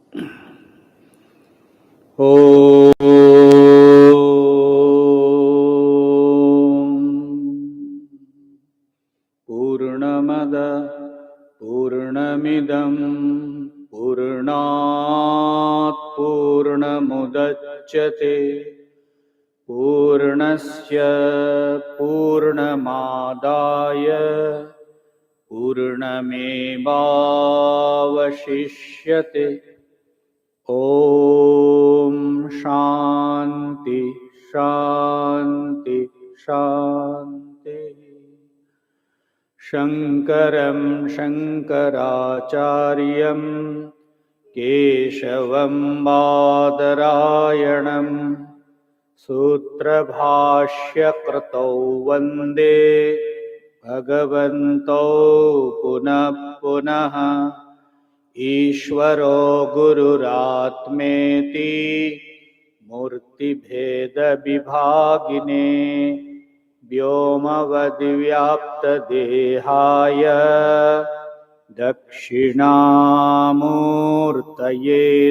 ॐ पूर्णमद पूर्णमिदं पूर्णात् पूर्णमुदच्यते पूर्णस्य पूर्णमादाय पूर्णमेवावशिष्यते। ॐ शान्ति शान्ति शान्ति। शङ्करं शङ्कराचार्यं केशवं बादरायणं सूत्रभाष्यकृतौ वन्दे भगवन्तौ पुनः पुनः। ईश्वरो गुरुरात्मेति मूर्तिभेदविभागिने व्योमवद्व्याप्तदेहाय दक्षिणामूर्तये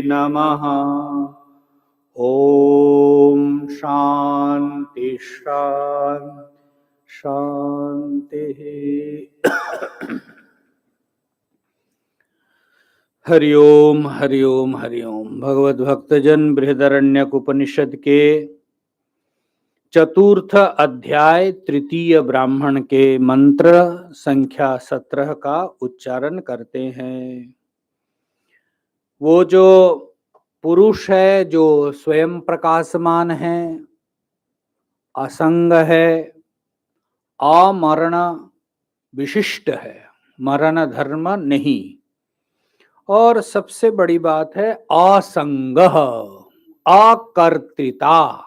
नमः। ॐ शान्ति शान्ति शान्तिः। हरिओम हरिओम हरिओम। भगवद भक्तजन बृहदारण्यक उपनिषद के चतुर्थ अध्याय तृतीय ब्राह्मण के मंत्र संख्या 17 का उच्चारण करते हैं। वो जो पुरुष है जो स्वयं प्रकाशमान है, असंग है, अमरण विशिष्ट है, मरण धर्म नहीं, और सबसे बड़ी बात है असंग, अकर्तृता।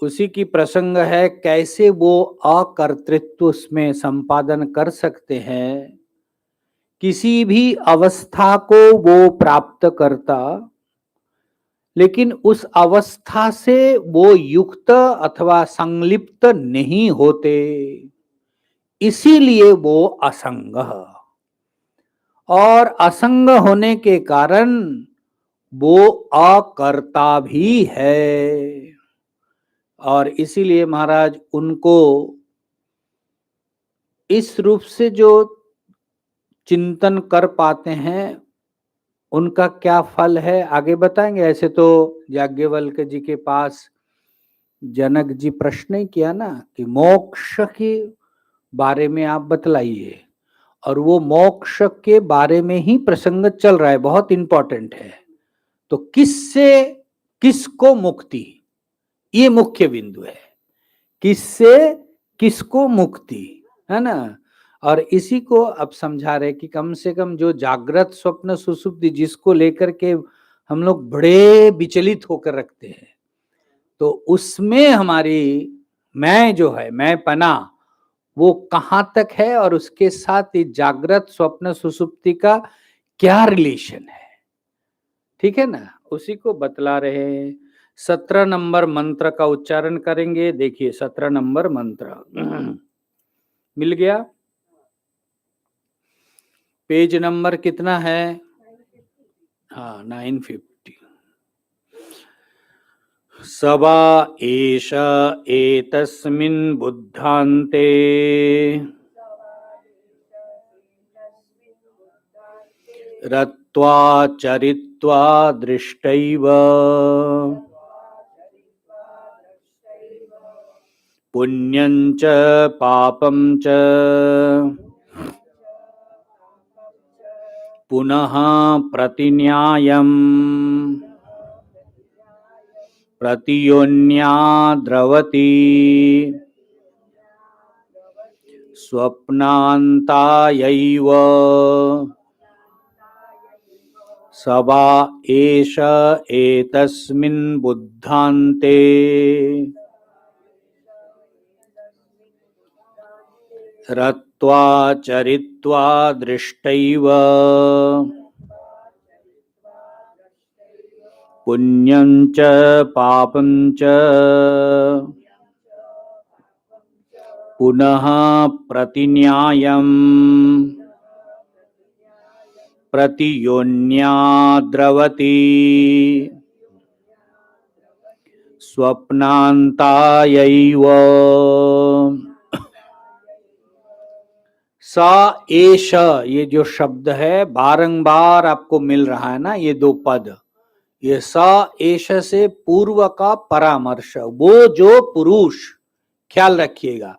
उसी की प्रसंग है कैसे वो अकर्तृत्व उसमें संपादन कर सकते हैं। किसी भी अवस्था को वो प्राप्त करता, लेकिन उस अवस्था से वो युक्त अथवा संलिप्त नहीं होते, इसीलिए वो असंग। और असंग होने के कारण वो अकर्ता भी है, और इसीलिए महाराज उनको इस रूप से जो चिंतन कर पाते हैं उनका क्या फल है आगे बताएंगे। ऐसे तो याज्ञवल्क्य जी के पास जनक जी प्रश्न ही किया ना कि मोक्ष के बारे में आप बतलाइए, और वो मोक्ष के बारे में ही प्रसंग चल रहा है, बहुत इंपॉर्टेंट है। तो किससे किसको मुक्ति, ये मुख्य बिंदु है। किससे किसको मुक्ति, है ना। और इसी को अब समझा रहे कि कम से कम जो जागृत स्वप्न सुषुप्ति जिसको लेकर के हम लोग बड़े विचलित होकर रखते हैं, तो उसमें हमारी मैं जो है, मैं पना, वो कहाँ तक है और उसके साथ ये जागृत स्वप्न सुषुप्ति का क्या रिलेशन है, ठीक है ना, उसी को बतला रहे हैं। 17 नंबर मंत्र का उच्चारण करेंगे। देखिए 17 नंबर मंत्र मिल गया। पेज नंबर कितना है? हाँ 950। सवा एष एतस्मिन् बुद्धान्ते रत्वा चरित्वा दृष्टैव पुण्यं च पापं च पुनः प्रतिन्यायम् प्रतियोन्याद्रवति स्वप्नान्तायैव सवा एष एतस्मिन् बुद्धान्ते रत्वा चरित्वा दृष्टैव पुण्यं च पापं च पुनः प्रतिन्यायम् प्रतियोन्या द्रवती स्वप्नांतायैव स एष, ये जो शब्द है बारंबार आपको मिल रहा है ना, ये दो पद, ये स एष से पूर्व का परामर्श, वो जो पुरुष, ख्याल रखिएगा,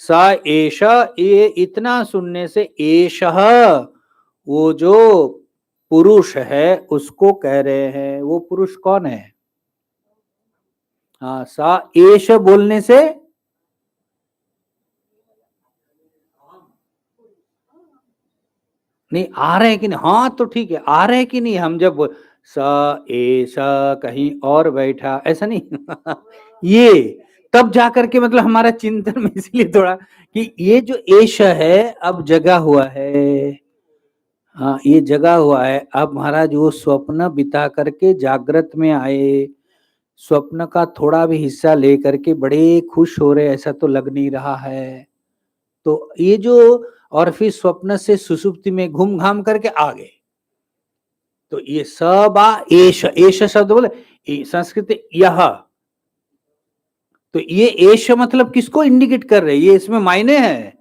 स एष, ये इतना सुनने से एष, वो जो पुरुष है उसको कह रहे हैं। वो पुरुष कौन है? हाँ, स एष बोलने से नहीं आ रहे कि नहीं? हाँ तो ठीक है, आ रहे कि नहीं? हम जब स एष कहीं और बैठा, ऐसा नहीं ये तब जाकर के मतलब हमारा चिंतन में इसलिए थोड़ा कि ये जो एष है अब जगा हुआ है। हाँ, ये जगा हुआ है। अब महाराज वो स्वप्न बिता करके जागृत में आए, स्वप्न का थोड़ा भी हिस्सा लेकर के बड़े खुश हो रहे, ऐसा तो लग नहीं रहा है। तो ये जो, और फिर स्वप्न से सुसुप्ति में घूम घाम करके आ गए। तो ये सबा एष, एष शब्द बोले संस्कृत यह, तो ये एष मतलब किसको इंडिकेट कर रहे हैं? ये इसमें मायने है।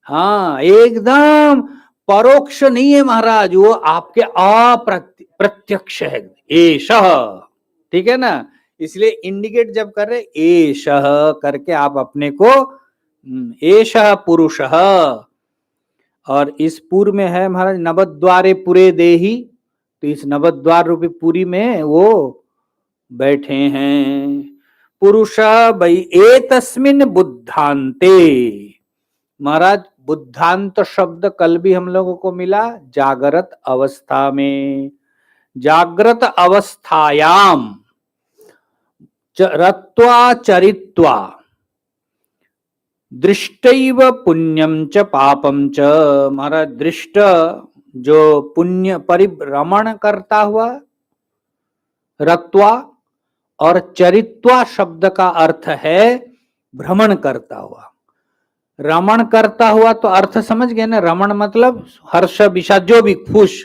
हाँ, एकदम परोक्ष नहीं है महाराज, वो आपके अप्रत्यक्ष है, एष, ठीक है ना। इसलिए इंडिकेट जब कर रहे एष करके आप अपने को, एष पुरुष, और इस पुर में है महाराज नवद्वारे पुरे देही, तो इस नवद्वार रूपी पुरी में वो बैठे हैं। पुरुष वै एतस्मिन् बुद्धान्ते, महाराज बुद्धांत शब्द कल भी हम लोगों को मिला जागृत अवस्था में। जागृत अवस्थायाम रत्वा चरित्वा दृष्टैव पुण्यम च पापम च, महाराज दृष्ट जो पुण्य परिभ्रमण करता हुआ, रत्वा, और चरित्वा शब्द का अर्थ है भ्रमण करता हुआ। रमण करता हुआ तो अर्थ समझ गए ना, रमण मतलब हर्ष विषाद जो भी खुश,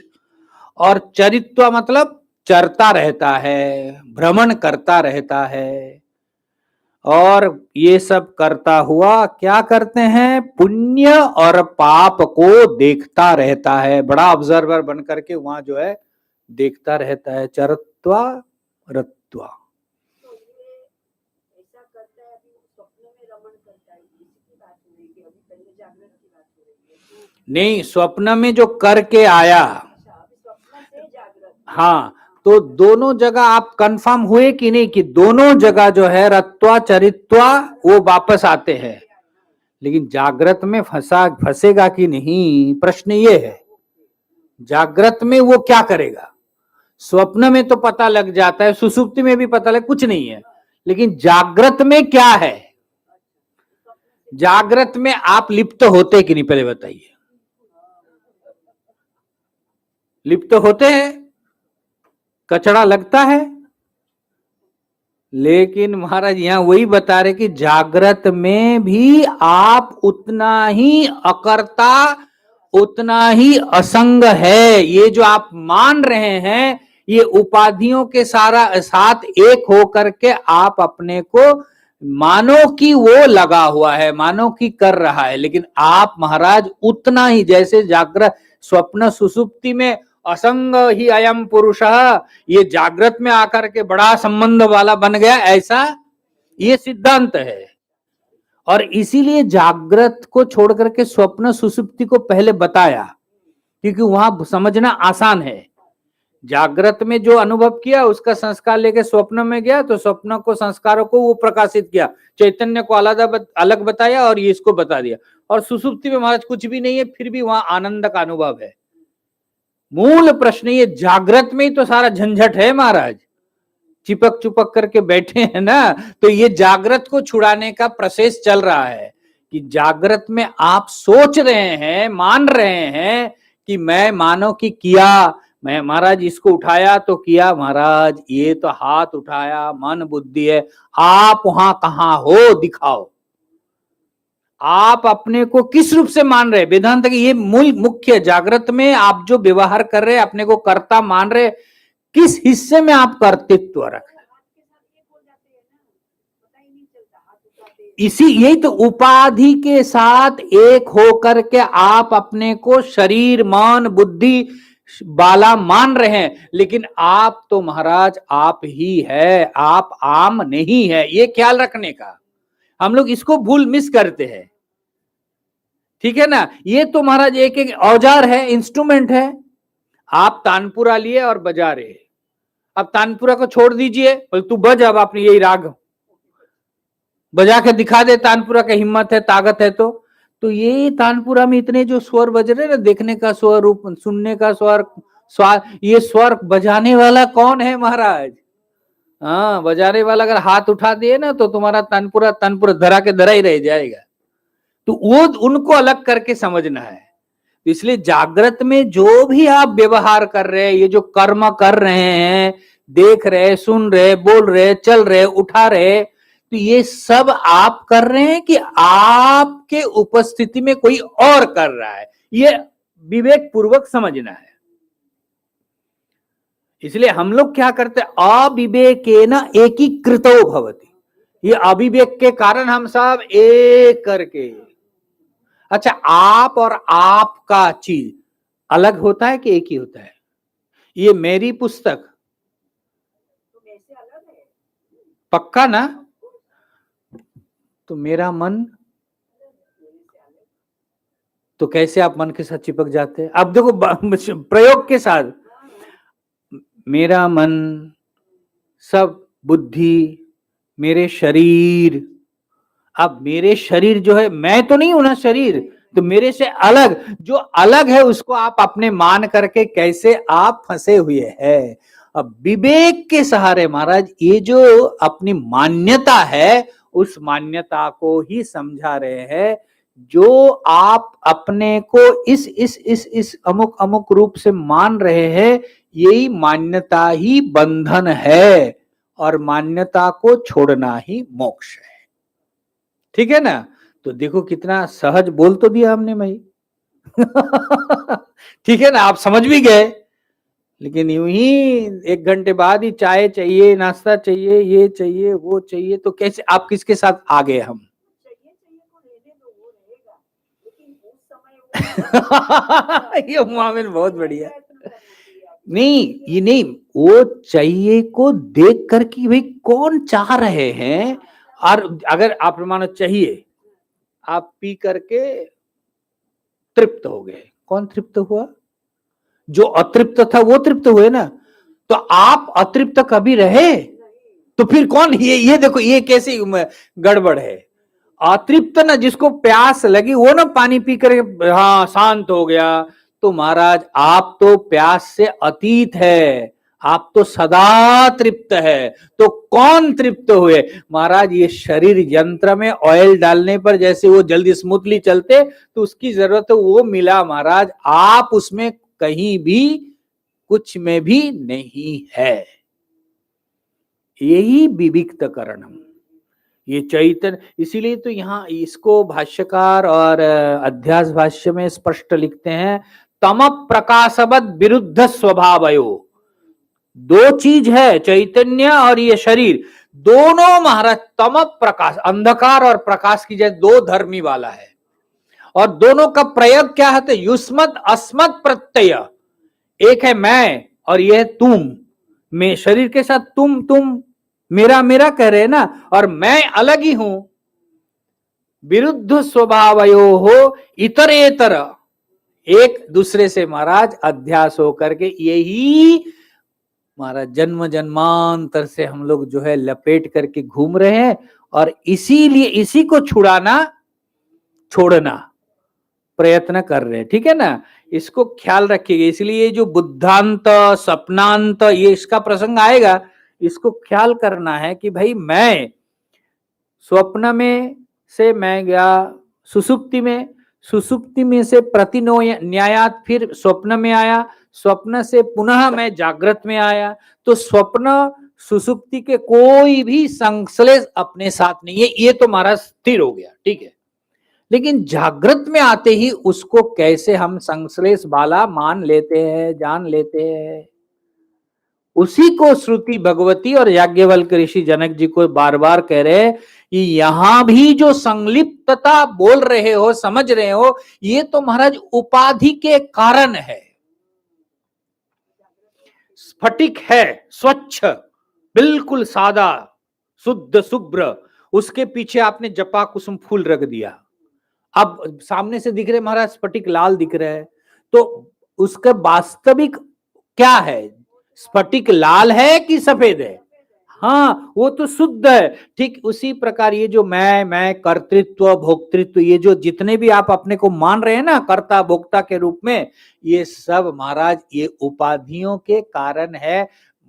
और चरित्वा मतलब चरता रहता है, भ्रमण करता रहता है। और ये सब करता हुआ क्या करते हैं? पुण्य और पाप को देखता रहता है, बड़ा ऑब्जर्वर बन करके वहां जो है देखता रहता है। चरत्वा रत्वा, नहीं स्वप्न में जो करके आया, हाँ, तो दोनों जगह आप कंफर्म हुए कि नहीं कि दोनों जगह जो है रत्वा चरित्वा वो वापस आते हैं, लेकिन जागृत में फंसेगा कि नहीं, प्रश्न ये है। जागृत में वो क्या करेगा? स्वप्न में तो पता लग जाता है, सुसुप्ति में भी पता लग, कुछ नहीं है, लेकिन जागृत में क्या है? जागृत में आप लिप्त होते कि नहीं, पहले बताइए। लिप्त होते हैं, कचड़ा लगता है, लेकिन महाराज यहां वही बता रहे कि जागृत में भी आप उतना ही अकर्ता, उतना ही असंग है। ये जो आप मान रहे हैं, ये उपाधियों के साथ एक होकर के आप अपने को मानो कि वो लगा हुआ है, मानो कि कर रहा है, लेकिन आप महाराज उतना ही, जैसे जागृत स्वप्न सुसुप्ति में असंग ही अयम पुरुष, ये जागृत में आकर के बड़ा संबंध वाला बन गया, ऐसा ये सिद्धांत है। और इसीलिए जागृत को छोड़ करके स्वप्न सुसुप्ति को पहले बताया, क्योंकि वहां समझना आसान है। जागृत में जो अनुभव किया उसका संस्कार लेके स्वप्न में गया, तो स्वप्न को, संस्कारों को वो प्रकाशित किया, चैतन्य को अलग बताया और ये इसको बता दिया। और सुसुप्ति में महाराज कुछ भी नहीं है, फिर भी वहां आनंद का अनुभव है। मूल प्रश्न ये जागृत में ही तो सारा झंझट है महाराज, चिपक चुपक करके बैठे हैं ना, तो ये जागृत को छुड़ाने का प्रोसेस चल रहा है कि जागृत में आप सोच रहे हैं, मान रहे हैं कि मैं मानो कि किया, मैं महाराज इसको उठाया तो किया, महाराज ये तो हाथ उठाया, मन बुद्धि है, आप वहां कहां हो दिखाओ। आप अपने को किस रूप से मान रहे? वेदांत की ये मूल मुख्य, जागृत में आप जो व्यवहार कर रहे, अपने को कर्ता मान रहे, किस हिस्से में आप कर्तृत्व रख रहे? इसी, यही तो उपाधि के साथ एक होकर के आप अपने को शरीर मन बुद्धि वाला मान रहे हैं, लेकिन आप तो महाराज आप ही है, आप आम नहीं है। ये ख्याल रखने का, हम लोग इसको भूल मिस करते हैं, ठीक है ना। ये तो महाराज एक एक औजार है, इंस्ट्रूमेंट है। आप तानपुरा लिए और बजा रहे, अब तानपुरा को छोड़ दीजिए, बोले तू बज, अब आपने यही राग बजा के दिखा दे, तानपुरा का हिम्मत है ताकत है तो ये तानपुरा में इतने जो स्वर बज रहे ना, देखने का स्वर, रूप सुनने का स्वर, स्वाद, ये स्वर बजाने वाला कौन है महाराज? हाँ, बजाने वाला अगर हाथ उठा दिए ना तो तुम्हारा तानपुरा धरा के धरा ही रह जाएगा। तो वो उनको अलग करके समझना है। इसलिए जागृत में जो भी आप व्यवहार कर रहे हैं, ये जो कर्म कर रहे हैं, देख रहे, सुन रहे, बोल रहे, चल रहे, उठा रहे, तो ये सब आप कर रहे हैं कि आपके उपस्थिति में कोई और कर रहा है? ये विवेक पूर्वक समझना है। इसलिए हम लोग क्या करते हैं, अविवेकेन एकीकृतो भवति। ये अविवेक के कारण हम सब एक करके, अच्छा आप और आपका चीज अलग होता है कि एक ही होता है? ये मेरी पुस्तक पक्का ना, तो मेरा मन, तो कैसे आप मन के साथ चिपक जाते हैं? अब देखो प्रयोग के साथ, मेरा मन, सब बुद्धि, मेरे शरीर, अब मेरे शरीर जो है, मैं तो नहीं हूं ना शरीर, तो मेरे से अलग जो अलग है उसको आप अपने मान करके कैसे आप फंसे हुए हैं। अब विवेक के सहारे महाराज ये जो अपनी मान्यता है, उस मान्यता को ही समझा रहे हैं। जो आप अपने को इस अमुक अमुक रूप से मान रहे हैं, यही मान्यता ही बंधन है, और मान्यता को छोड़ना ही मोक्ष है, ठीक है ना। तो देखो कितना सहज बोल तो दिया हमने भाई। ठीक है ना, आप समझ भी गए। लेकिन यूं ही 1 घंटे बाद ही चाय चाहिए, नाश्ता चाहिए, ये चाहिए, वो चाहिए, तो कैसे आप किसके साथ आ गए हम? ये मामिन बहुत बढ़िया। नहीं, ये नहीं, वो चाहिए को देख कर कि भाई कौन चाह रहे हैं। और अगर आप मानो चाहिए, आप पी करके तृप्त हो गए, कौन तृप्त हुआ? जो अतृप्त था वो तृप्त हुए ना। तो आप अतृप्त कभी रहे? तो फिर कौन? ये देखो ये कैसी गड़बड़ है। अतृप्त ना, जिसको प्यास लगी वो ना पानी पी कर हाँ शांत हो गया, तो महाराज आप तो प्यास से अतीत है, आप तो सदा तृप्त है। तो कौन तृप्त हुए महाराज? ये शरीर यंत्र में ऑयल डालने पर जैसे वो जल्दी स्मूथली चलते, तो उसकी जरूरत है, वो मिला महाराज। आप उसमें कहीं भी कुछ में भी नहीं है। यही विविक्तकरणम, ये चैतन्य। इसीलिए तो यहाँ इसको भाष्यकार और अध्यास भाष्य में स्पष्ट लिखते हैं, तम प्रकाशवद विरुद्ध स्वभावयो। दो चीज है, चैतन्य और ये शरीर, दोनों महाराज तम प्रकाश, अंधकार और प्रकाश की जैसे दो धर्मी वाला है। और दोनों का प्रयोग क्या है? युष्मत् अस्मत् प्रत्यय। एक है मैं और यह है तुम। मैं शरीर के साथ तुम मेरा मेरा कह रहे ना, और मैं अलग ही हूं। विरुद्ध स्वभावयो हो इतरेतर, एक दूसरे से महाराज अध्यास होकर के, यही महाराज जन्म जन्मांतर से हम लोग जो है लपेट करके घूम रहे हैं। और इसीलिए इसी को छोड़ना प्रयत्न कर रहे हैं, ठीक है ना। इसको ख्याल रखिएगा। इसलिए जो बुद्धांत सपनांत ये इसका प्रसंग आएगा, इसको ख्याल करना है कि भाई मैं स्वप्न में से मैं गया सुसुप्ति में, सुसुप्ति में से प्रतिनो न्यायात फिर स्वप्न में आया, स्वप्न से पुनः मैं जागृत में आया। तो स्वप्न सुसुप्ति के कोई भी संश्लेष अपने साथ नहीं है, ये तो हमारा स्थिर हो गया, ठीक है। लेकिन जागृत में आते ही उसको कैसे हम संश्लेष वाला मान लेते हैं, जान लेते हैं। उसी को श्रुति भगवती और याज्ञवल्क्य ऋषि जनक जी को बार बार कह रहे हैं कि यहां भी जो संलिप्तता बोल रहे हो, समझ रहे हो, ये तो महाराज उपाधि के कारण है। स्फटिक है स्वच्छ, बिल्कुल सादा, शुद्ध शुभ्र, उसके पीछे आपने जपा कुसुम फूल रख दिया। अब सामने से दिख रहे महाराज स्फटिक लाल दिख रहा है, तो उसका वास्तविक क्या है? स्फटिक लाल है कि सफेद है? हाँ, वो तो शुद्ध है। ठीक उसी प्रकार ये जो मैं कर्तृत्व भोक्तृत्व, ये जो जितने भी आप अपने को मान रहे हैं ना कर्ता भोक्ता के रूप में, ये सब महाराज ये उपाधियों के कारण है।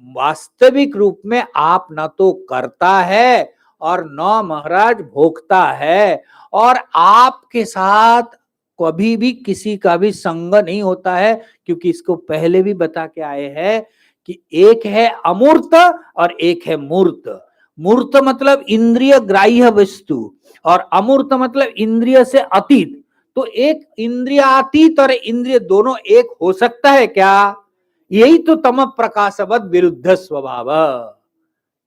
वास्तविक रूप में आप न तो करता है और न महाराज भोक्ता है, और आपके साथ कभी भी किसी का भी संग नहीं होता है, क्योंकि इसको पहले भी बता के आए हैं कि एक है अमूर्त और एक है मूर्त। मूर्त मतलब इंद्रिय ग्राह्य वस्तु और अमूर्त मतलब इंद्रिय से अतीत। तो एक इंद्रियातीत और इंद्रिय दोनों एक हो सकता है क्या? यही तो तम प्रकाशवद विरुद्ध स्वभाव।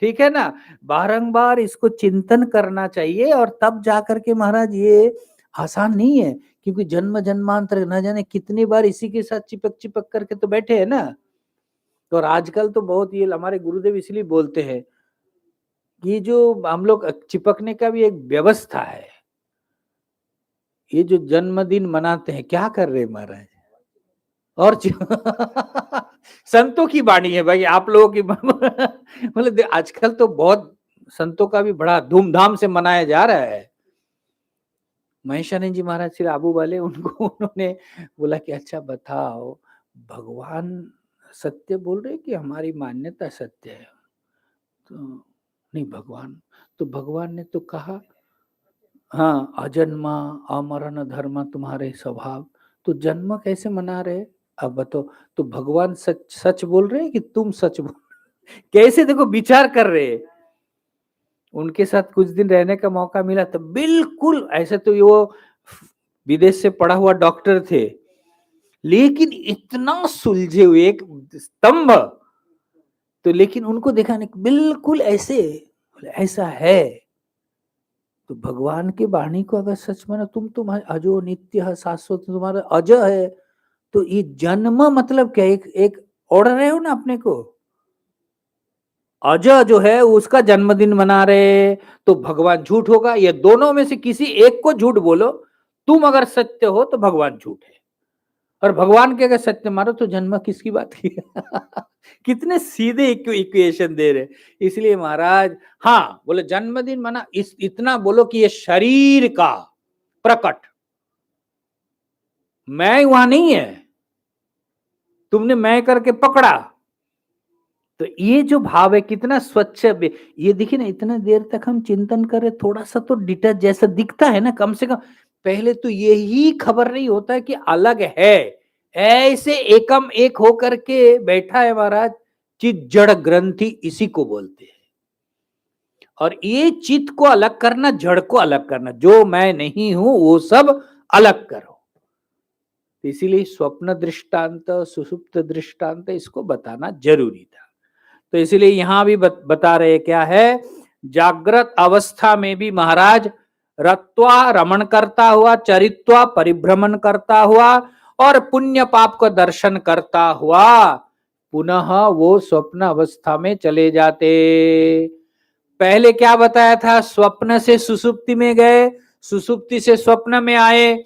ठीक है ना? बारंबार इसको चिंतन करना चाहिए, और तब जाकर के महाराज ये आसान नहीं है, क्योंकि जन्म जन्मांतर न जाने कितनी बार इसी के साथ चिपक चिपक करके तो बैठे हैं ना। तो आजकल तो बहुत ये हमारे गुरुदेव इसलिए बोलते हैं कि जो हम लोग चिपकने का भी एक व्यवस्था है। ये जो जन्मदिन मनाते हैं, क्या कर रहे हैं महाराज? और संतों की वाणी है भाई, आप लोगों की मतलब आजकल तो बहुत संतों का भी बड़ा धूमधाम से मनाया जा रहा है। महेशानंद जी महाराज श्री आबू वाले, उनको उन्होंने बोला कि अच्छा बताओ, भगवान सत्य बोल रहे कि हमारी मान्यता सत्य है? तो नहीं भगवान, तो भगवान ने तो कहा हाँ अजन्मा अमरण धर्म तुम्हारे स्वभाव, तो जन्म कैसे मना रहे? अब बताओ, तो भगवान सच सच बोल रहे हैं कि तुम सच बोल? कैसे देखो विचार कर रहे हैं। उनके साथ कुछ दिन रहने का मौका मिला तो बिल्कुल ऐसे, तो वो विदेश से पढ़ा हुआ डॉक्टर थे, लेकिन इतना सुलझे हुए एक स्तंभ। तो लेकिन उनको देखा नहीं, बिल्कुल ऐसे ऐसा है। तो भगवान की वाणी को अगर सच मानो, तुम अजो नित्य है शाश्वत, तुम्हारा अज है, तो ये जन्म मतलब क्या? एक ओढ़ रहे हो ना अपने को। अज जो है उसका जन्मदिन मना रहे, तो भगवान झूठ होगा। ये दोनों में से किसी एक को झूठ बोलो, तुम अगर सत्य हो तो भगवान झूठ है, और भगवान के अगर सत्य मारो तो जन्म किसकी बात की? कितने सीधे इक्वेशन दे रहे। इसलिए महाराज हाँ बोले जन्मदिन मना, इतना बोलो कि ये शरीर का प्रकट, मैं वहां नहीं है, तुमने मैं करके पकड़ा। तो ये जो भाव है कितना स्वच्छ, ये देखिए ना, इतना देर तक हम चिंतन करें, थोड़ा सा तो डिटच जैसा दिखता है ना, कम से कम पहले तो यही खबर नहीं होता है कि अलग है। ऐसे एकम एक होकर के बैठा है महाराज, चित जड़ ग्रंथि इसी को बोलते हैं। और ये चित्त को अलग करना, जड़ को अलग करना, जो मैं नहीं हूं वो सब अलग करो। इसीलिए स्वप्न दृष्टांत सुसुप्त दृष्टांत इसको बताना जरूरी था। तो इसीलिए यहां भी बता रहे क्या है, जागृत अवस्था में भी महाराज रत्वा रमण करता हुआ, चरित्वा परिभ्रमण करता हुआ, और पुण्य पाप का दर्शन करता हुआ पुनः वो स्वप्न अवस्था में चले जाते। पहले क्या बताया था? स्वप्न से सुसुप्ति में गए, सुसुप्ति से स्वप्न में आए।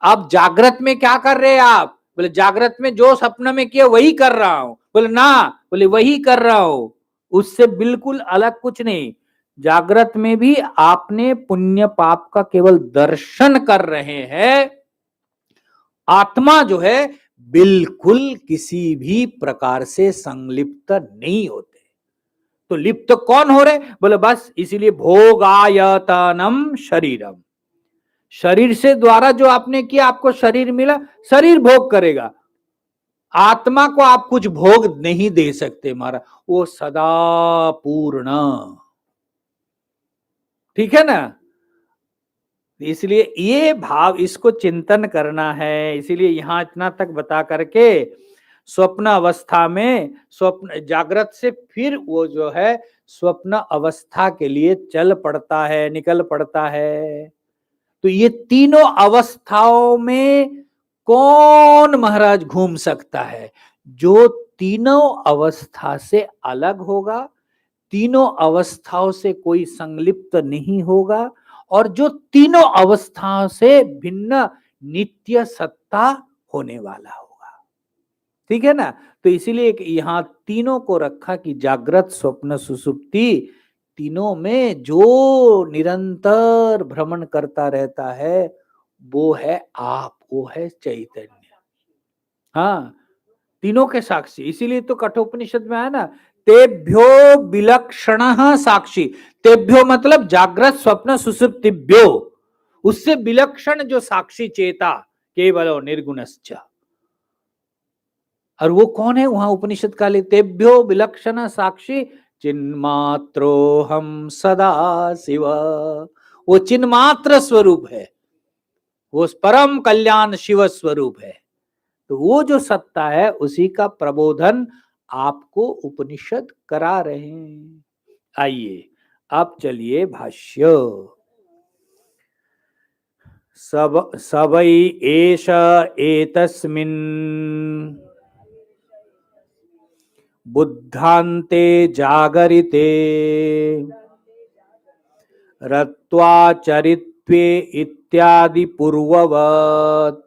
अब जागृत में क्या कर रहे हैं आप? बोले जागृत में जो स्वप्न में किया वही कर रहा हूं। बोले ना, बोले वही कर रहा हूं, उससे बिल्कुल अलग कुछ नहीं। जागृत में भी आपने पुण्य पाप का केवल दर्शन कर रहे हैं। आत्मा जो है बिल्कुल किसी भी प्रकार से संलिप्त नहीं होते। तो लिप्त कौन हो रहे? बोले बस इसीलिए भोगायतनम शरीरम, शरीर से द्वारा जो आपने किया, आपको शरीर मिला, शरीर भोग करेगा। आत्मा को आप कुछ भोग नहीं दे सकते महाराज, वो सदा पूर्ण। ठीक है ना? इसलिए ये भाव इसको चिंतन करना है। इसीलिए यहाँ इतना तक बता करके स्वप्न अवस्था में स्वप्न जागृत से फिर वो जो है स्वप्न अवस्था के लिए चल पड़ता है, निकल पड़ता है। तो ये तीनों अवस्थाओं में कौन महाराज घूम सकता है? जो तीनों अवस्था से अलग होगा, तीनों अवस्थाओं से कोई संलिप्त नहीं होगा, और जो तीनों अवस्थाओं से भिन्न नित्य सत्ता होने वाला होगा। ठीक है ना? तो इसीलिए यहां तीनों को रखा कि जागृत स्वप्न सुसुप्ति तीनों में जो निरंतर भ्रमण करता रहता है वो है आप, वो है चैतन्य। हाँ, तीनों के साक्षी। इसीलिए तो कठोपनिषद में आया ना, तेभ्यो विलक्षण साक्षी। तेभ्यो मतलब जागृत स्वप्न सुसुप्तिभ्यो, उससे विलक्षण जो साक्षी चेता केवलो निर्गुणश्च। और वो कौन है वहां उपनिषद काले? तेभ्यो विलक्षण साक्षी चिन्मात्रो हम सदा शिव। वो चिन्मात्र स्वरूप है, वो परम कल्याण शिव स्वरूप है। तो वो जो सत्ता है उसी का प्रबोधन आपको उपनिषद करा रहे हैं। आइए अब चलिए भाष्य। सब सबई एष एतस्मिन् बुद्धान्ते जागरिते रत्वाचरित्वे इत्यादि पूर्ववत्।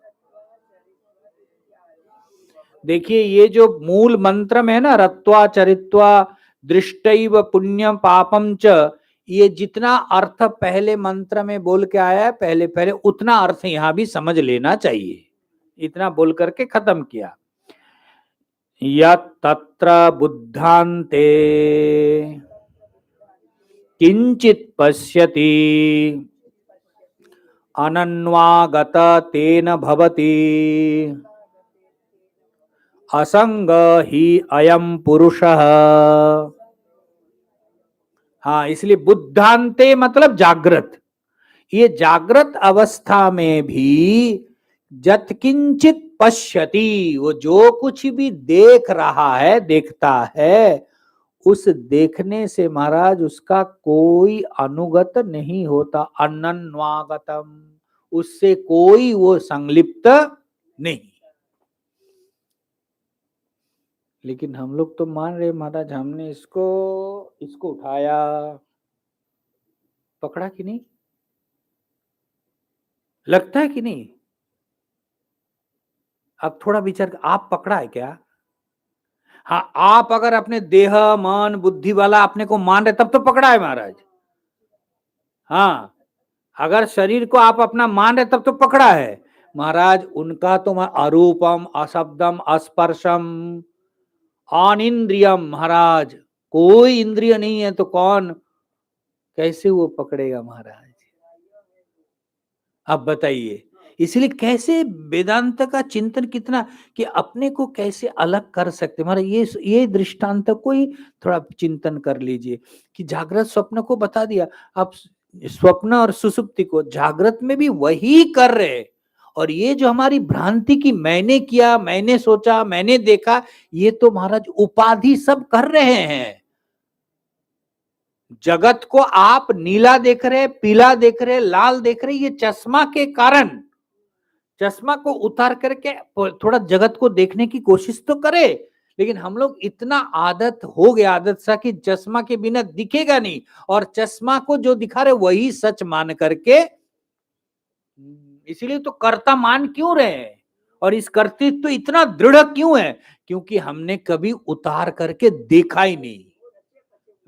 देखिए ये जो मूल मंत्र में है ना, रत्वा चरित्वा दृष्टैव पुण्यम पापम च, ये जितना अर्थ पहले मंत्र में बोल के आया है पहले पहले उतना अर्थ यहां भी समझ लेना चाहिए। इतना बोल करके खत्म किया। यत्र बुद्धान्ते किंचित पश्यति अनन्वागत तेन भवति असंग ही अयम पुरुषः। हाँ, इसलिए बुद्धांते मतलब जागृत। ये जागृत अवस्था में भी यत्किंचित पश्यति, वो जो कुछ भी देख रहा है देखता है, उस देखने से महाराज उसका कोई अनुगत नहीं होता। अनन्वागतम, उससे कोई वो संलिप्त नहीं। लेकिन हम लोग तो मान रहे महाराज हमने इसको इसको उठाया, पकड़ा कि नहीं? लगता है कि नहीं? अब थोड़ा विचार, आप पकड़ा है क्या? हाँ, आप अगर अपने देह मन बुद्धि वाला अपने को मान रहे तब तो पकड़ा है महाराज। हाँ, अगर शरीर को आप अपना मान रहे तब तो पकड़ा है महाराज। उनका तो अरूपम अशब्दम अस्पर्शम अनिंद्रियम महाराज, कोई इंद्रिय नहीं है तो कौन कैसे वो पकड़ेगा महाराज? आप बताइए। इसलिए कैसे वेदांत का चिंतन कितना कि अपने को कैसे अलग कर सकते महाराज, ये दृष्टांत को ही थोड़ा चिंतन कर लीजिए कि जागृत स्वप्न को बता दिया, अब स्वप्न और सुसुप्ति को जागृत में भी वही कर रहे। और ये जो हमारी भ्रांति की मैंने किया, मैंने सोचा, मैंने देखा, ये तो महाराज उपाधि सब कर रहे हैं। जगत को आप नीला देख रहे, पीला देख रहे, लाल देख रहे, ये चश्मा के कारण। चश्मा को उतार करके थोड़ा जगत को देखने की कोशिश तो करे। लेकिन हम लोग इतना आदत हो गया, आदत सा कि चश्मा के बिना दिखेगा नहीं, और चश्मा को जो दिखा रहे वही सच मान करके, इसीलिए तो कर्ता मान क्यों रहे हैं, और इस कर्तृत्व तो इतना दृढ़ क्यों है? क्योंकि हमने कभी उतार करके देखा ही नहीं।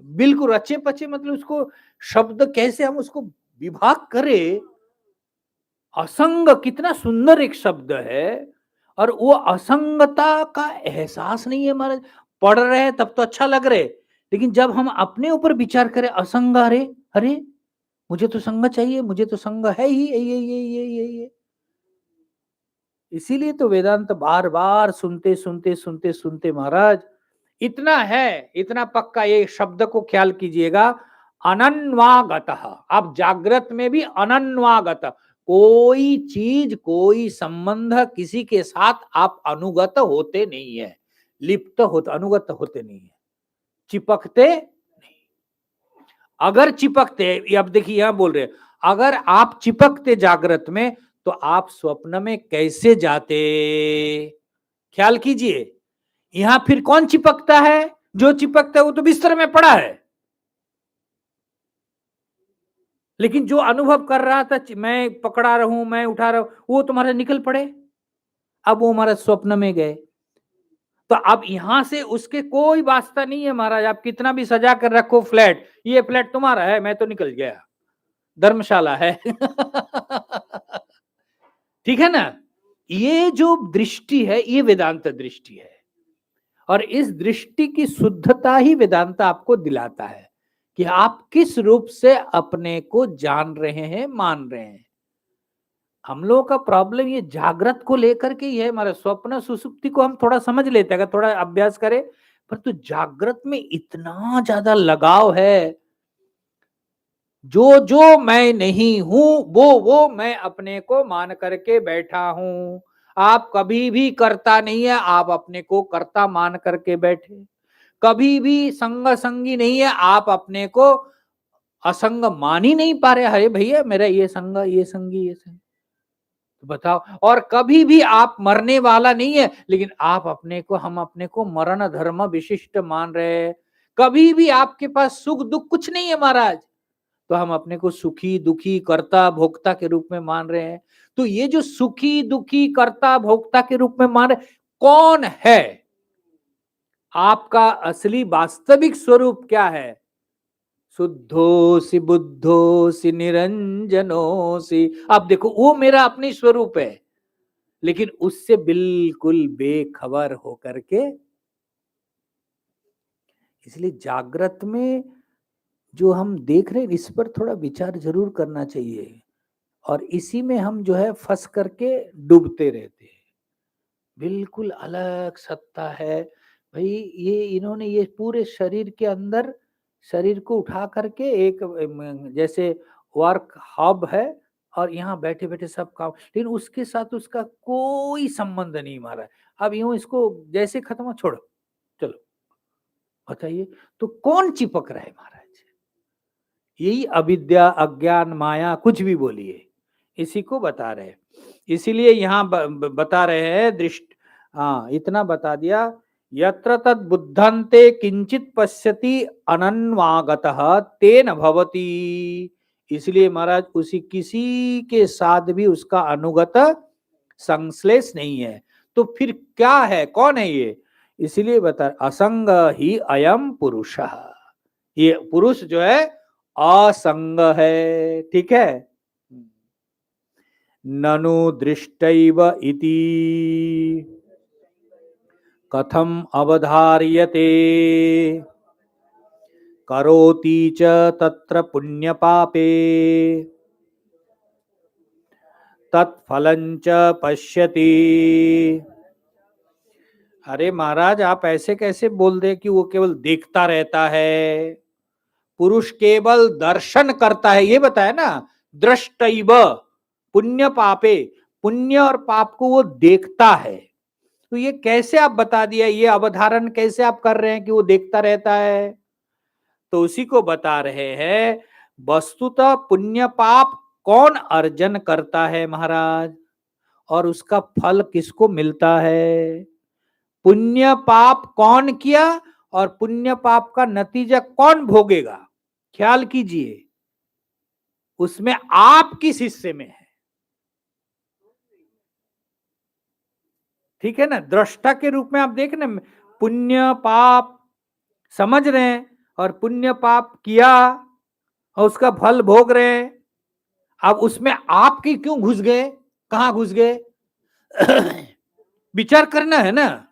बिल्कुल अच्छे पचे मतलब उसको शब्द कैसे हम उसको विभाग करें। असंग कितना सुंदर एक शब्द है, और वो असंगता का एहसास नहीं है महाराज। पढ़ रहे हैं तब तो अच्छा लग रहे, लेकिन जब हम अपने ऊपर विचार करें असंग, अरे अरे मुझे तो संग चाहिए, मुझे तो संग है ही ये। इसीलिए तो वेदांत बार बार सुनते सुनते सुनते सुनते महाराज इतना है, इतना पक्का ये शब्द को ख्याल कीजिएगा। अनन्वागतः, आप जागृत में भी अनन्वागत, कोई चीज कोई संबंध किसी के साथ आप अनुगत होते नहीं है, लिप्त होते, अनुगत होते नहीं है, चिपकते नहीं। अगर चिपकते, अब देखिए यहां बोल रहे, अगर आप चिपकते जागृत में तो आप स्वप्न में कैसे जाते? ख्याल कीजिए, यहां फिर कौन चिपकता है? जो चिपकता है वो तो बिस्तर में पड़ा है, लेकिन जो अनुभव कर रहा था मैं पकड़ा रहूं, मैं उठा रहा हूं, वो तुम्हारा निकल पड़े, अब वो हमारा स्वप्न में गए। तो अब यहां से उसके कोई वास्ता नहीं है महाराज, आप कितना भी सजा कर रखो फ्लैट, ये फ्लैट तुम्हारा है, मैं तो निकल गया, धर्मशाला है। ठीक है ना? ये जो दृष्टि है ये वेदांत दृष्टि है, और इस दृष्टि की शुद्धता ही वेदांत आपको दिलाता है कि आप किस रूप से अपने को जान रहे हैं, मान रहे हैं। हम लोगों का प्रॉब्लम ये जागृत को लेकर के ही है, हमारे स्वप्न सुसुप्ति को हम थोड़ा समझ लेते हैं अगर थोड़ा अभ्यास करें, परंतु जागृत में इतना ज्यादा लगाव है, जो जो मैं नहीं हूं वो मैं अपने को मान करके बैठा हूं। आप कभी भी करता नहीं है, आप अपने को कर्ता मान करके बैठे, कभी भी संग संगी नहीं है, आप अपने को असंग मान ही नहीं पा रहे। अरे भैया मेरा ये संग, ये संगी, ये संगी, तो बताओ। और कभी भी आप मरने वाला नहीं है, लेकिन आप अपने को, हम अपने को मरण धर्म विशिष्ट मान रहे हैं। कभी भी आपके पास सुख दुख कुछ नहीं है महाराज, तो हम अपने को सुखी दुखी कर्ता भोक्ता के रूप में मान रहे हैं। तो ये जो सुखी दुखी कर्ता भोक्ता के रूप में मान रहे, कौन है? आपका असली वास्तविक स्वरूप क्या है? शुद्धोसि बुद्धोसि निरंजनोसि। आप देखो वो मेरा अपनी स्वरूप है, लेकिन उससे बिल्कुल बेखबर होकर के, इसलिए जागृत में जो हम देख रहे हैं इस पर थोड़ा विचार जरूर करना चाहिए, और इसी में हम जो है फंस करके डूबते रहते हैं। बिल्कुल अलग सत्ता है भाई, ये इन्होंने ये पूरे शरीर के अंदर, शरीर को उठा करके एक जैसे वर्क हब है, और यहाँ बैठे बैठे सब काम, लेकिन उसके साथ उसका कोई संबंध नहीं मारा है। अब यूं इसको जैसे खत्म हो, छोड़ो, चलो, बताइए, तो कौन चिपक रहा है महाराज? यही अविद्या अज्ञान माया कुछ भी बोलिए, इसी को बता रहे हैं। इसीलिए यहाँ बता रहे हैं दृष्ट, हाँ इतना बता दिया, यत्र तद बुद्धंते किंचित पश्यति अनन्वागतः तेन भवति। इसलिए महाराज उसी किसी के साथ भी उसका अनुगत संश्लेष नहीं है, तो फिर क्या है, कौन है ये? इसीलिए बता, असंग ही अयम पुरुषः, ये पुरुष जो है असंग है। ठीक है, ननु दृष्टैव इति कथम अवधार्यते, करोति च तत्र पुण्य पापे तत्फलं च पश्यति। अरे महाराज आप ऐसे कैसे बोल दे कि वो केवल देखता रहता है? पुरुष केवल दर्शन करता है, ये बताया ना, दृष्टैव पुण्य पापे, पुण्य और पाप को वो देखता है। तो ये कैसे आप बता दिया, ये अवधारण कैसे आप कर रहे हैं कि वो देखता रहता है? तो उसी को बता रहे हैं, वस्तुतः पुण्य पाप कौन अर्जन करता है महाराज, और उसका फल किसको मिलता है? पुण्य पाप कौन किया और पुण्य पाप का नतीजा कौन भोगेगा? ख्याल कीजिए, उसमें आप किस हिस्से में है? ठीक है ना, दृष्टा के रूप में आप देख ना, पुण्य पाप समझ रहे हैं, और पुण्य पाप किया और उसका फल भोग रहे हैं। अब उसमें आप की क्यों घुस गए, कहां घुस गए? विचार करना है ना,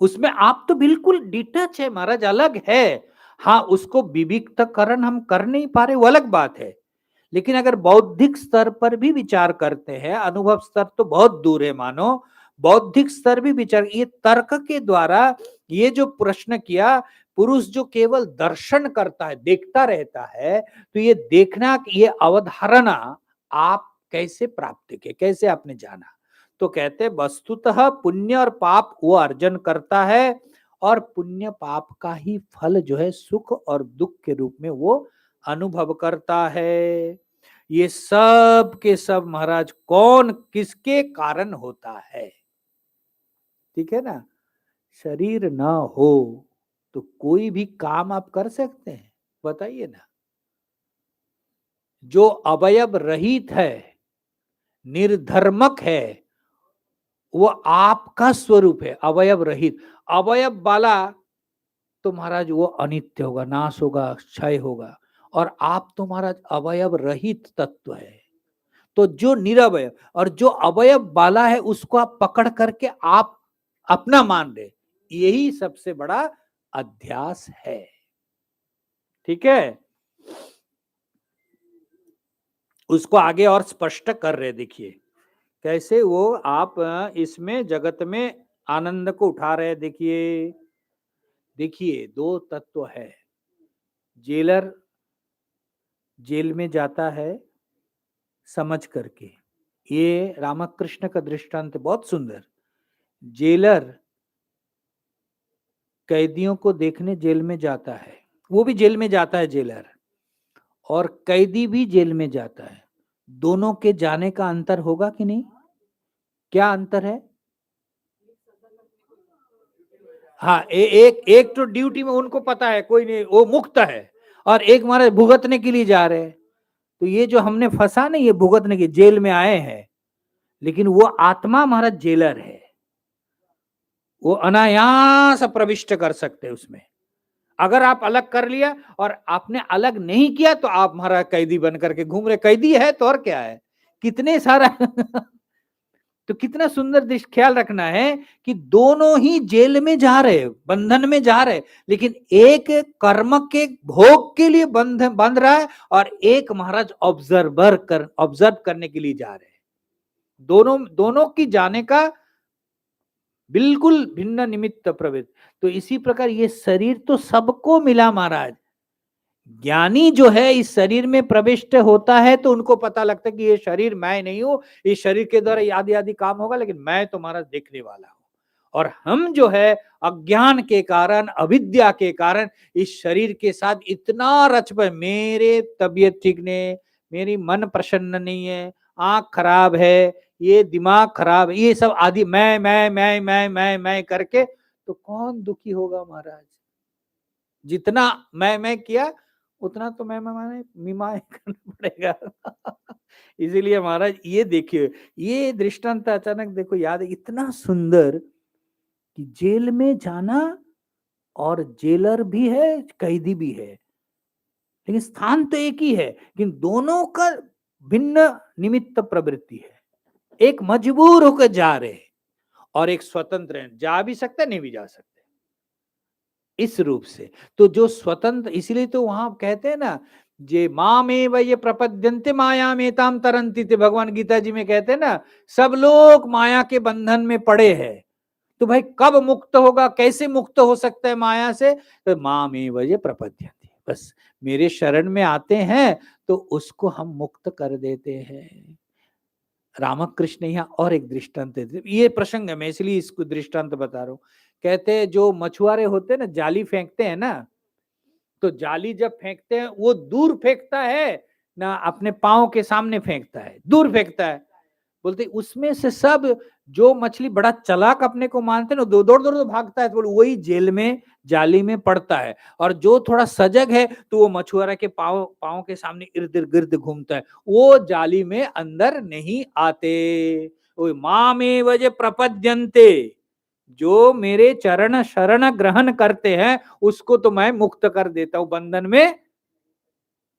उसमें आप तो बिल्कुल डिटच है महाराज, अलग है। हाँ उसको विविक्तकरण हम कर नहीं पा रहे, वो अलग बात है, लेकिन अगर बौद्धिक स्तर पर भी विचार करते हैं, अनुभव स्तर तो बहुत दूर है मानो, बौद्धिक स्तर भी विचार, ये तर्क के द्वारा ये जो प्रश्न किया, पुरुष जो केवल दर्शन करता है, देखता रहता है, तो ये देखना, ये अवधारणा आप कैसे प्राप्त किए, कैसे आपने जाना? तो कहते हैं वस्तुतः पुण्य और पाप वो अर्जन करता है, और पुण्य पाप का ही फल जो है सुख और दुख के रूप में वो अनुभव करता है। ये सब के सब महाराज कौन किसके कारण होता है? ठीक है ना? शरीर ना हो तो कोई भी काम आप कर सकते हैं? बताइए ना। जो अवयव रहित है, निर्धर्मक है, वो आपका स्वरूप है, अवयव रहित। अवयव वाला तो महाराज वो अनित्य होगा, नाश होगा, क्षय होगा, और आप तो महाराज अवयव रहित तत्व है। तो जो निरवयव और जो अवयव वाला है उसको आप पकड़ करके आप अपना मान रहे, यही सबसे बड़ा अध्यास है। ठीक है, उसको आगे और स्पष्ट कर रहे, देखिए कैसे वो आप इसमें जगत में आनंद को उठा रहे। देखिए देखिए, दो तत्व है। जेलर जेल में जाता है समझ करके, ये रामकृष्ण का दृष्टांत बहुत सुंदर। जेलर कैदियों को देखने जेल में जाता है, वो भी जेल में जाता है जेलर, और कैदी भी जेल में जाता है। दोनों के जाने का अंतर होगा कि नहीं? क्या अंतर है? हाँ, एक तो ड्यूटी में उनको पता है कोई नहीं, वो मुक्त है, और एक हमारे भुगतने के लिए जा रहे हैं। तो ये जो हमने फंसा नहीं, ये भुगतने के जेल में आए हैं, लेकिन वो आत्मा हमारा जेलर है, वो अनायास प्रविष्ट कर सकते हैं उसमें। अगर आप अलग कर लिया और आपने अलग नहीं किया तो आप हमारा कैदी बन करके घूम रहे। कैदी है तो और क्या है, कितने सारा तो कितना सुंदर ख्याल रखना है कि दोनों ही जेल में जा रहे, बंधन में जा रहे, लेकिन एक कर्म के भोग के लिए बंध रहा है, और एक महाराज ऑब्जर्व करने के लिए जा रहे हैं। दोनों दोनों की जाने का बिल्कुल भिन्न निमित्त प्रवृत्ति। तो इसी प्रकार ये शरीर तो सबको मिला महाराज। ज्ञानी जो है इस शरीर में प्रविष्ट होता है तो उनको पता लगता है कि ये शरीर मैं नहीं हूं, इस शरीर के द्वारा आदि आदि काम होगा, लेकिन मैं तुम्हारा देखने वाला हूं। और हम जो है अज्ञान के कारण, अविद्या के कारण इस शरीर के साथ इतना रच पे, मेरे तबीयत ठीक नहीं, मेरी मन प्रसन्न नहीं है, आंख खराब है, ये दिमाग खराब है, ये सब आदि मैं करके, तो कौन दुखी होगा महाराज? जितना मैं किया उतना तो मैं माने मिमाए करना पड़ेगा। इसीलिए महाराज ये देखिए, ये दृष्टांत अचानक देखो याद है, इतना सुंदर कि जेल में जाना, और जेलर भी है, कैदी भी है, लेकिन स्थान तो एक ही है, लेकिन दोनों का भिन्न निमित्त प्रवृत्ति है। एक मजबूर होकर जा रहे और एक स्वतंत्र है, जा भी सकते नहीं भी जा सकते इस रूप से। तो जो स्वतंत्र, इसलिए तो वहां कहते हैं ना, जे मामेव ये प्रपद्यन्ते मायामेताम तरन्ति, भगवान गीता जी में कहते हैं ना, सब लोग माया के बंधन में पड़े हैं। तो भाई कब मुक्त होगा, कैसे मुक्त हो सकता है माया से? तो मामेव ये प्रपद्यन्ते, बस मेरे शरण में आते हैं तो उसको हम मुक्त कर देते हैं। रामकृष्ण यहाँ और एक दृष्टांत देते, ये प्रसंग है, मैं इसलिए इसको दृष्टांत बता रहा हूँ। कहते हैं जो मछुआरे होते हैं ना, जाली फेंकते हैं ना, तो जाली जब फेंकते हैं वो दूर फेंकता है ना, अपने पांव के सामने फेंकता है, दूर फेंकता है। बोलते उसमें से सब जो मछली बड़ा चालाक अपने को मानते हैं ना, दौड़ दौड़ भागता है, तो बोले वही जेल में जाली में पड़ता है। और जो थोड़ा सजग है तो वो मछुआरा के पांव पांव के सामने इर्द गिर्द घूमता है, वो जाली में अंदर नहीं आते। वो मामे वजे प्रपद्यन्ते, जो मेरे चरण शरण ग्रहण करते हैं उसको तो मैं मुक्त कर देता हूं बंधन में।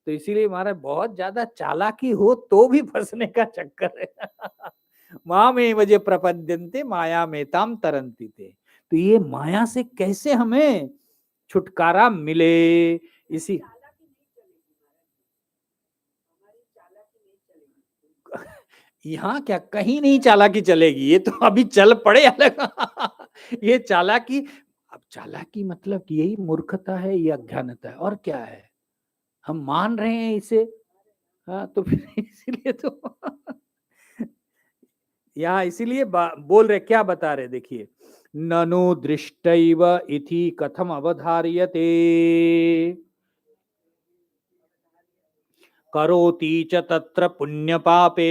तो इसीलिए हमारा बहुत ज्यादा चालाकी हो तो भी फंसने का चक्कर है। माँ में वजे प्रपद्यन्ते माया में ताम तरंती थे। तो ये माया से कैसे हमें छुटकारा मिले? इसी यहाँ क्या कहीं नहीं चालाकी चलेगी, ये तो अभी चल पड़े अलग। ये चालाकी, अब चालाकी मतलब कि यही मूर्खता है, ये अज्ञानता है, और क्या है? हम मान रहे हैं इसे। हाँ, तो फिर इसीलिए तो यहाँ इसीलिए बोल रहे, क्या बता रहे देखिए, ननु दृष्टैव इति कथम अवधार्यते करोति च तत्र पुण्य पापे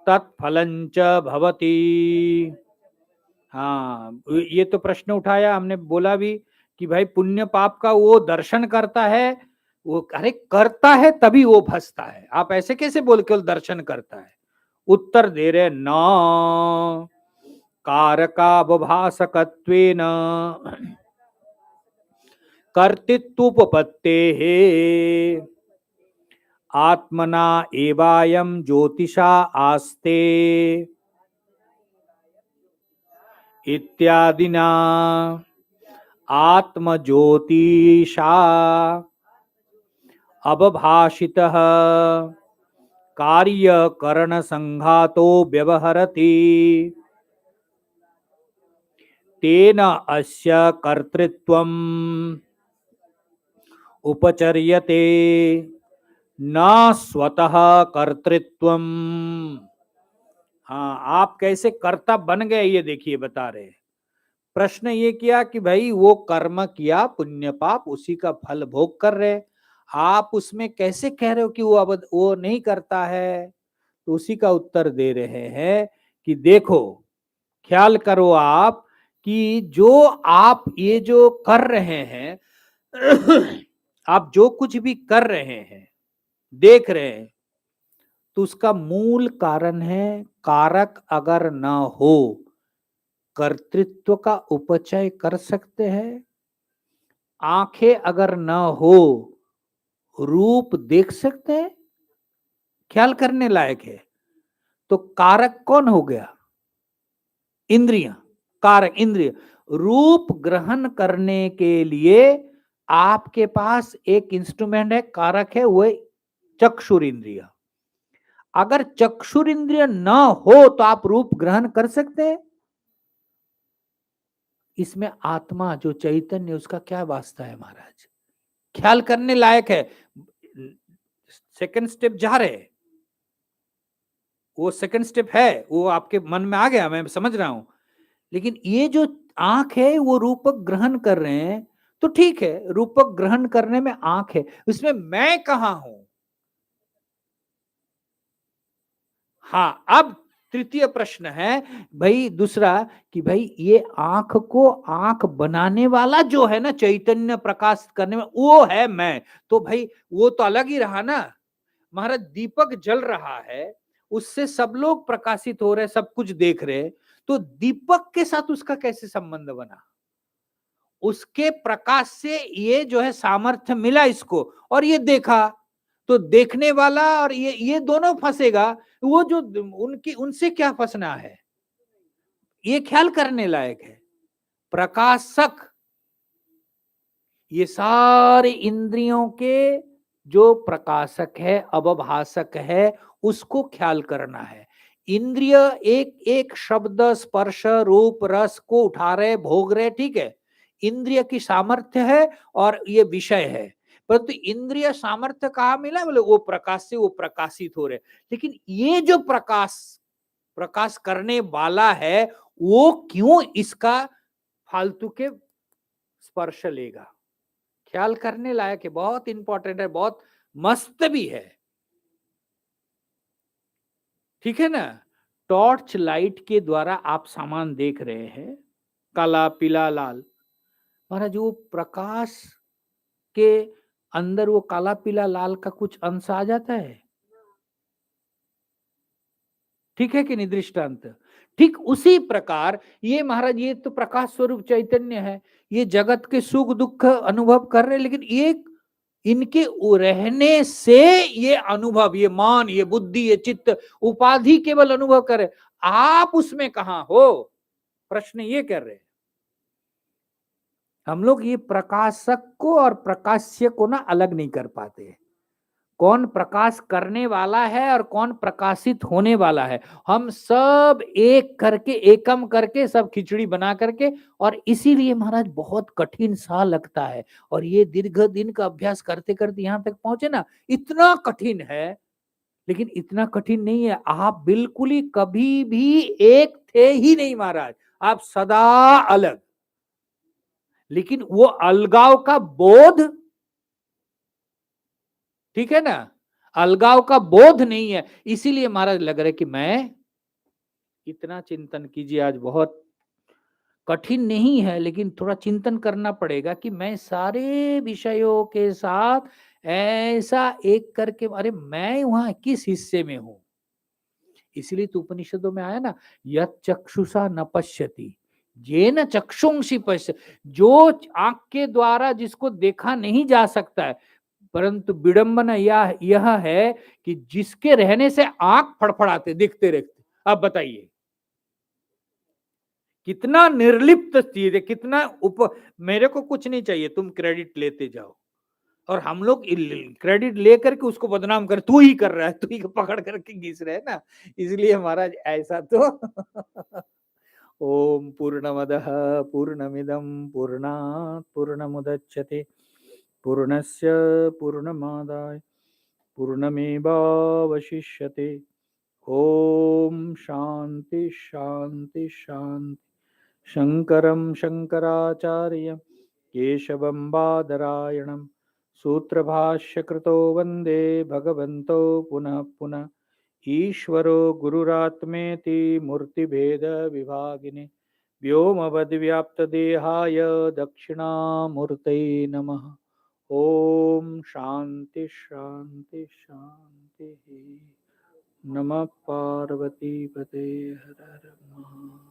तत्फलंच भवति। हाँ, ये तो प्रश्न उठाया हमने, बोला भी कि भाई पुण्य पाप का वो दर्शन करता है, वो अरे करता है तभी वो फंसता है। आप ऐसे कैसे बोल के दर्शन करता है? उत्तर दे रहे न कारकावभासकत्वेन कर्तृत्वोपपत्तेः आत्मना एवायं ज्योतिषा आस्ते इत्यादिना आत्मज्योतिषा अवभाषितः कार्यकरण संघातो व्यवहरति तेन अस्य कर्तृत्वम् उपचर्यते न स्वतः कर्तृत्वम्। हाँ, आप कैसे कर्ता बन गए ये देखिए बता रहे। प्रश्न ये किया कि भाई वो कर्म किया, पुण्य पाप, उसी का फल भोग कर रहे, आप उसमें कैसे कह रहे हो कि वो नहीं करता है? तो उसी का उत्तर दे रहे हैं कि देखो, ख्याल करो आप कि जो आप ये जो कर रहे हैं आप जो कुछ भी कर रहे हैं, देख रहे हैं, तो उसका मूल कारण है कारक अगर न हो, कर्तृत्व का उपचय कर सकते हैं? आंखें अगर न हो, रूप देख सकते हैं? ख्याल करने लायक है। तो कारक कौन हो गया? इंद्रियां। कारक इंद्रिय। रूप ग्रहण करने के लिए आपके पास एक इंस्ट्रूमेंट है, कारक है, वो चक्षुर इंद्रिय। अगर चक्षुर इंद्रिय न हो तो आप रूप ग्रहण कर सकते हैं? इसमें आत्मा जो चैतन्य, उसका क्या वास्ता है महाराज? ख्याल करने लायक है। सेकंड स्टेप जा रहे हैं, वो सेकंड स्टेप है, वो आपके मन में आ गया, मैं समझ रहा हूं। लेकिन ये जो आंख है वो रूपक ग्रहण कर रहे हैं, तो ठीक है, रूपक ग्रहण करने में आंख है, उसमें मैं कहां हूं? हाँ, अब तृतीय प्रश्न है भाई, दूसरा, कि भाई ये आंख को आंख बनाने वाला जो है ना, चैतन्य प्रकाश करने में, वो है मैं। तो भाई वो तो अलग ही रहा ना महाराज। दीपक जल रहा है, उससे सब लोग प्रकाशित हो रहे, सब कुछ देख रहे, तो दीपक के साथ उसका कैसे संबंध बना? उसके प्रकाश से ये जो है सामर्थ्य मिला इसको, और ये देखा, तो देखने वाला और ये दोनों फंसेगा। वो जो उनकी, उनसे क्या फंसना है? ये ख्याल करने लायक है। प्रकाशक, ये सारे इंद्रियों के जो प्रकाशक है, अवभाषक है, उसको ख्याल करना है। इंद्रिय एक एक शब्द, स्पर्श, रूप, रस को उठा रहे, भोग रहे, ठीक है, इंद्रिय की सामर्थ्य है और ये विषय है। परंतु इंद्रिय सामर्थ्य कहाँ मिला? बोले वो प्रकाश से वो प्रकाशित हो रहे। लेकिन ये जो प्रकाश प्रकाश करने वाला है, वो क्यों इसका फालतू के स्पर्श लेगा? ख्याल करने लायक है, बहुत इंपॉर्टेंट है, बहुत मस्त भी है। ठीक है ना? टॉर्च लाइट के द्वारा आप सामान देख रहे हैं, काला, पीला, लाल। महाराज वो प्रकाश के अंदर वो काला, पीला, लाल का कुछ अंश आ जाता है? ठीक है कि नहीं दृष्टांत? ठीक उसी प्रकार ये महाराज, ये तो प्रकाश स्वरूप चैतन्य है, ये जगत के सुख दुख अनुभव कर रहे, लेकिन ये इनके रहने से ये अनुभव, ये मान, ये बुद्धि, ये चित्त, उपाधि केवल अनुभव करे। आप उसमें कहां हो? प्रश्न ये कर रहे हैं। हम लोग ये प्रकाशक को और प्रकाश्य को ना अलग नहीं कर पाते। कौन प्रकाश करने वाला है और कौन प्रकाशित होने वाला है। हम सब एक करके, एकम करके सब खिचड़ी बना करके, और इसीलिए महाराज बहुत कठिन सा लगता है। और ये दीर्घ दिन का अभ्यास करते करते यहाँ तक पहुंचे ना, इतना कठिन है, लेकिन इतना कठिन नहीं है। आप बिल्कुल ही कभी भी एक थे ही नहीं महाराज, आप सदा अलग। लेकिन वो अलगाव का बोध, ठीक है ना, अलगाव का बोध नहीं है। इसीलिए महाराज लग रहा है कि मैं इतना चिंतन कीजिए। आज बहुत कठिन नहीं है, लेकिन थोड़ा चिंतन करना पड़ेगा कि मैं सारे विषयों के साथ ऐसा एक करके, अरे मैं वहां किस हिस्से में हूं। इसीलिए तो उपनिषदों में आया ना, यत् चक्षुषा न पश्यति ये न चक्षुंषि पश्य, जो आंख के द्वारा जिसको देखा नहीं जा सकता है, परंतु विडंबना यह है कि जिसके रहने से आंख फड़फड़ाते दिखते रहते। अब बताइए कितना निर्लिप्त चीज है, कितना मेरे को कुछ नहीं चाहिए, तुम क्रेडिट लेते जाओ। और हम लोग क्रेडिट लेकर के उसको बदनाम कर, तू ही कर रहा है, तू ही पकड़ करके घिस रहे है ना। इसलिए महाराज ऐसा तो ओम पूर्णमदः पूर्णमिदं पूर्णात् पूर्णमुदच्यते पूर्णस्य पूर्णमादाय पूर्णमेवावशिष्यते। ओम शांति शांति शांति। शंकरं शंकराचार्य केशवं बादरायणं सूत्रभाष्यकृतो वन्दे भगवन्तो पुनः पुनः। ईश्वरो गुरुरात्मेति मूर्तिभेदविभागिने व्योमवद्व्याप्तदेहाय दक्षिणामूर्तये नमः। ओम शांति शांति शांति। नमः पार्वती पते हर हर महादेव।